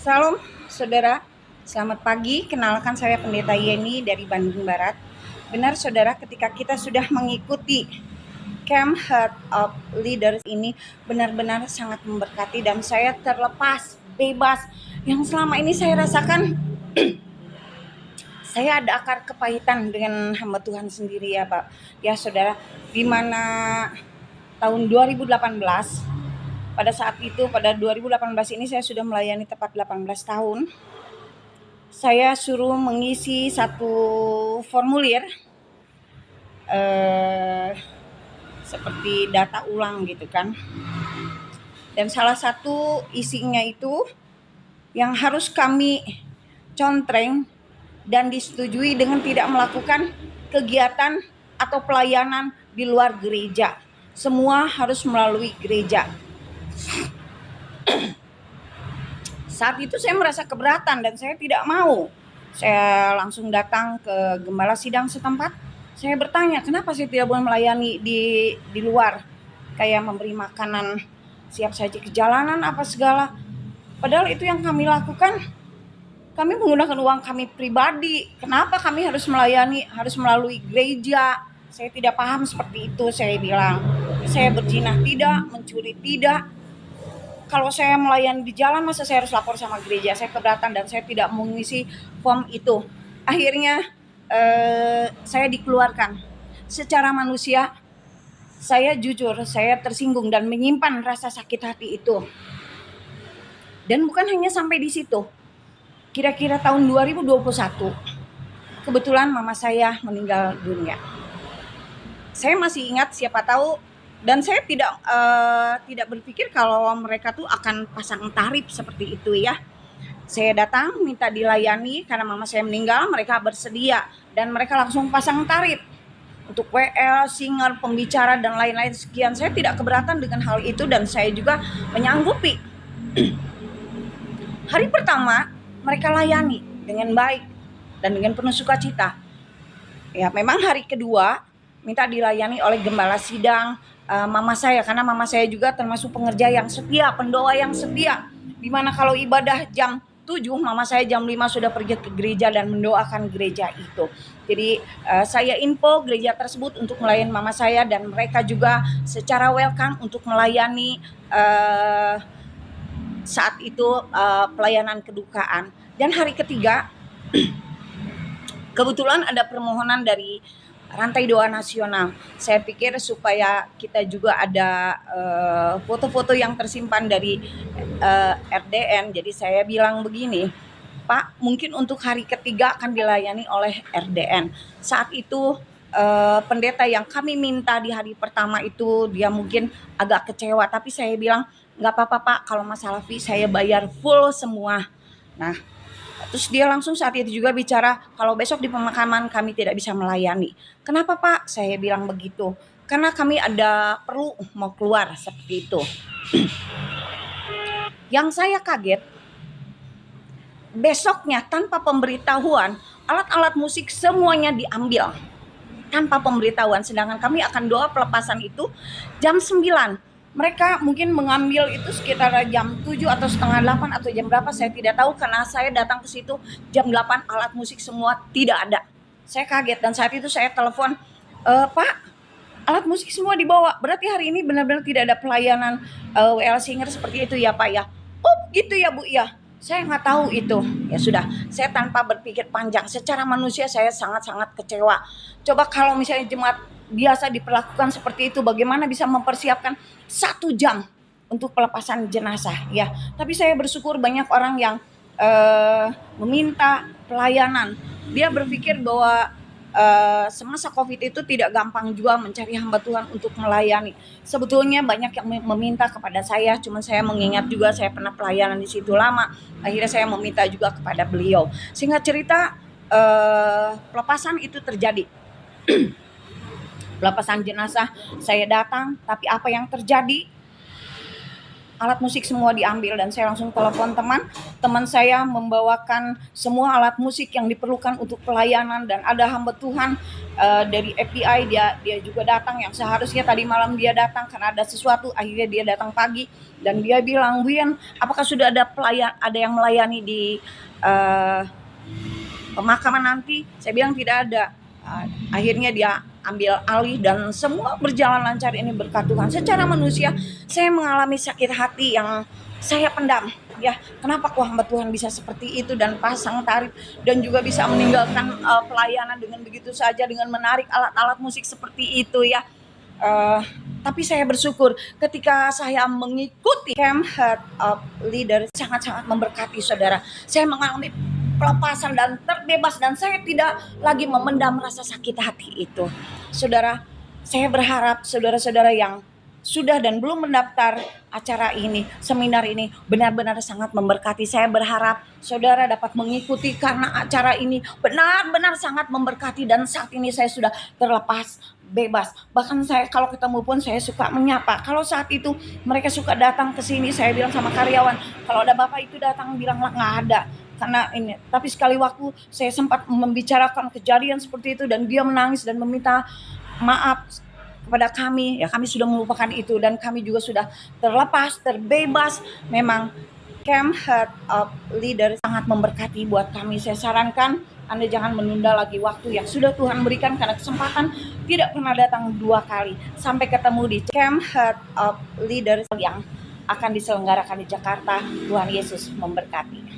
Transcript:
Salam saudara, selamat pagi. Kenalkan saya Pendeta Yeni dari Bandung Barat. Benar saudara, ketika kita sudah mengikuti Camp Heart of Leaders ini benar-benar sangat memberkati dan saya terlepas, bebas. Yang selama ini saya rasakan saya ada akar kepahitan dengan hamba Tuhan sendiri ya Pak. Ya saudara, di mana tahun 2018 pada saat itu pada 2018 ini saya sudah melayani tepat 18 tahun. Saya suruh mengisi satu formulir seperti data ulang gitu kan. Dan salah satu isinya itu yang harus kami contreng dan disetujui dengan tidak melakukan kegiatan atau pelayanan di luar gereja. Semua harus melalui gereja. Saat itu saya merasa keberatan dan saya tidak mau. Saya langsung datang ke gembala sidang setempat. Saya bertanya, kenapa saya tidak boleh melayani di luar? Kayak memberi makanan siap saji ke jalanan apa segala. Padahal itu yang kami lakukan. Kami menggunakan uang kami pribadi. Kenapa kami harus melayani, harus melalui gereja? Saya tidak paham seperti itu, saya bilang. Saya berzina tidak, mencuri tidak. Kalau saya melayani di jalan, masa saya harus lapor sama gereja? Saya keberatan dan saya tidak mengisi form itu. Akhirnya saya dikeluarkan. Secara manusia, saya jujur, saya tersinggung dan menyimpan rasa sakit hati itu. Dan bukan hanya sampai di situ. Kira-kira tahun 2021, kebetulan mama saya meninggal dunia. Saya masih ingat, siapa tahu, dan saya tidak berpikir kalau mereka tuh akan pasang tarif seperti itu ya. Saya datang minta dilayani karena mama saya meninggal, mereka bersedia dan mereka langsung pasang tarif untuk WL, singer, pembicara dan lain-lain sekian. Saya tidak keberatan dengan hal itu dan saya juga menyanggupi. Hari pertama mereka layani dengan baik dan dengan penuh sukacita. Ya, memang hari kedua minta dilayani oleh gembala sidang mama saya, karena mama saya juga termasuk pengerja yang setia, pendoa yang setia. Dimana kalau ibadah jam 7, mama saya jam 5 sudah pergi ke gereja dan mendoakan gereja itu. Jadi saya info gereja tersebut untuk melayani mama saya dan mereka juga secara welcome untuk melayani saat itu pelayanan kedukaan. Dan hari ketiga kebetulan ada permohonan dari Rantai Doa Nasional. Saya pikir supaya kita juga ada foto-foto yang tersimpan dari RDN. Jadi saya bilang begini, Pak, mungkin untuk hari ketiga akan dilayani oleh RDN. Saat itu pendeta yang kami minta di hari pertama itu dia mungkin agak kecewa. Tapi saya bilang, nggak apa-apa Pak, kalau masalah fee saya bayar full semua. Nah, terus dia langsung saat itu juga bicara, kalau besok di pemakaman kami tidak bisa melayani. Kenapa Pak? Saya bilang begitu. Karena kami ada perlu mau keluar seperti itu. Yang saya kaget, besoknya tanpa pemberitahuan, alat-alat musik semuanya diambil. Tanpa pemberitahuan, sedangkan kami akan doa pelepasan itu jam 9. Mereka mungkin mengambil itu sekitar jam 7 atau setengah 8 atau jam berapa saya tidak tahu, karena saya datang ke situ jam 8 alat musik semua tidak ada. Saya kaget dan saat itu saya telepon, Pak, alat musik semua dibawa, berarti hari ini benar-benar tidak ada pelayanan WL Singer seperti itu ya Pak ya? Oh gitu ya Bu ya, saya nggak tahu itu. Ya sudah, saya tanpa berpikir panjang, secara manusia saya sangat-sangat kecewa. Coba kalau misalnya jemaat biasa diperlakukan seperti itu, bagaimana bisa mempersiapkan 1 jam untuk pelepasan jenazah ya. Tapi saya bersyukur banyak orang yang meminta pelayanan. Dia berpikir bahwa semasa COVID itu tidak gampang juga mencari hamba Tuhan untuk melayani. Sebetulnya banyak yang meminta kepada saya, cuman saya mengingat juga saya pernah pelayanan di situ lama. Akhirnya saya meminta juga kepada beliau. Singkat cerita, pelepasan itu terjadi. Pelepasan jenazah saya datang, tapi apa yang terjadi? alat musik semua diambil dan saya langsung telepon teman saya membawakan semua alat musik yang diperlukan untuk pelayanan. Dan ada hamba Tuhan dari FBI, dia juga datang, yang seharusnya tadi malam dia datang karena ada sesuatu, akhirnya dia datang pagi dan dia bilang, "Wian, apakah sudah ada yang melayani di pemakaman nanti?" Saya bilang tidak ada. Akhirnya dia ambil alih dan semua berjalan lancar. Ini berkat Tuhan. Secara manusia saya mengalami sakit hati yang saya pendam, ya. Kenapa kok hamba Tuhan bisa seperti itu dan pasang tarif dan juga bisa meninggalkan pelayanan dengan begitu saja dengan menarik alat-alat musik seperti itu, ya. Tapi saya bersyukur ketika saya mengikuti Camp Heart of Leader, sangat-sangat memberkati saudara. Saya mengalami pelepasan dan terbebas dan saya tidak lagi memendam rasa sakit hati itu. Saudara, saya berharap saudara-saudara yang sudah dan belum mendaftar acara ini, seminar ini benar-benar sangat memberkati. Saya berharap saudara dapat mengikuti karena acara ini benar-benar sangat memberkati dan saat ini saya sudah terlepas, bebas. Bahkan saya kalau ketemu pun saya suka menyapa. Kalau saat itu mereka suka datang ke sini, saya bilang sama karyawan, kalau ada bapak itu datang bilanglah nggak ada. Karena ini, tapi sekali waktu saya sempat membicarakan kejadian seperti itu dan dia menangis dan meminta maaf kepada kami. Ya, kami sudah melupakan itu dan kami juga sudah terlepas, terbebas. Memang Camp Heart of Leader sangat memberkati buat kami. Saya sarankan Anda jangan menunda lagi waktu yang sudah Tuhan berikan, karena kesempatan tidak pernah datang dua kali. Sampai ketemu di Camp Heart of Leader yang akan diselenggarakan di Jakarta. Tuhan Yesus memberkati.